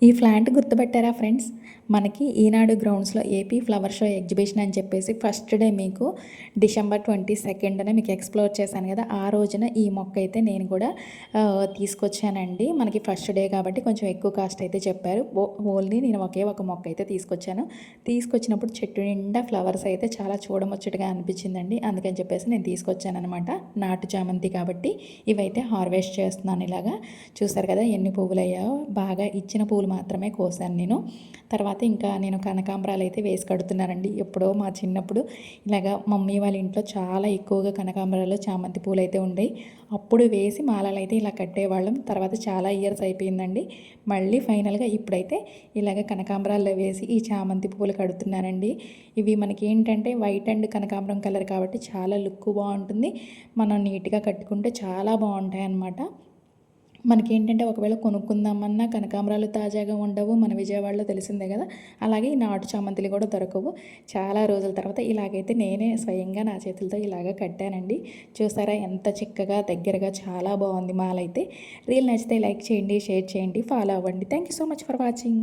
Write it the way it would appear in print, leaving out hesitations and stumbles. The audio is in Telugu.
ఈ ప్లాంట్ గుర్తుపట్టారా ఫ్రెండ్స్? మనకి ఈనాడు గ్రౌండ్స్‌లో ఏపీ ఫ్లవర్ షో ఎగ్జిబిషన్ అని చెప్పేసి ఫస్ట్ డే మీకు డిసెంబర్ 22న మీకు ఎక్స్‌ప్లోర్ చేశాను కదా! ఆ రోజున ఈ మొక్క అయితే నేను కూడా తీసుకొచ్చానండి. మనకి ఫస్ట్ డే కాబట్టి కొంచెం ఎక్కువ కాస్ట్ అయితే చెప్పారు. ఓన్లీ నేను ఒకే ఒక మొక్క అయితే తీసుకొచ్చాను. తీసుకొచ్చినప్పుడు చెట్టు నిండా ఫ్లవర్స్ అయితే చాలా చూడముచ్చటగా అనిపించిందండి. అందుకని చెప్పేసి నేను తీసుకొచ్చాననమాట. నాటు చామంతి కాబట్టి ఇవైతే హార్వెస్ట్ చేస్తున్నాను ఇలాగా. చూసారు కదా ఎన్ని పువ్వులయ్యాయో! బాగా ఇచ్చిన పువ్వులు మాత్రమే కోసాను నేను. తర్వాత ఇంకా నేను కనకాంబరాలు అయితే వేసి కడుతున్నానండి. ఎప్పుడో మా చిన్నప్పుడు ఇలాగా మమ్మీ వాళ్ళ ఇంట్లో చాలా ఎక్కువగా కనకాంబరాలు, చామంతి పూలు అయితే ఉండేవి. అప్పుడు వేసి మాలలు అయితే ఇలా కట్టేవాళ్ళం. తర్వాత చాలా ఇయర్స్ అయిపోయిందండి. మళ్ళీ ఫైనల్గా ఇప్పుడైతే ఇలాగ కనకాంబరాల్లో వేసి ఈ చామంతి పూలు కడుతున్నానండి. ఇవి మనకి ఏంటంటే వైట్ అండ్ కనకాంబరం కలర్ కాబట్టి చాలా లుక్ బాగుంటుంది. మనం నీట్గా కట్టుకుంటే చాలా బాగుంటాయి అన్నమాట. మనకేంటంటే ఒకవేళ కొనుక్కుందామన్నా కనకాంబరాలు తాజాగా ఉండవు. మన విజయవాడలో తెలిసిందే కదా! అలాగే ఈ నాటు చామంతులు కూడా దొరకవు. చాలా రోజుల తర్వాత ఇలాగైతే నేనే స్వయంగా నా చేతులతో ఇలాగ కట్టానండి. చూసారా ఎంత చిక్కగా దగ్గరగా చాలా బాగుంది మాలైతే. రీల్ నచ్చితే లైక్ చేయండి, షేర్ చేయండి, ఫాలో అవ్వండి. Thank you so much for watching.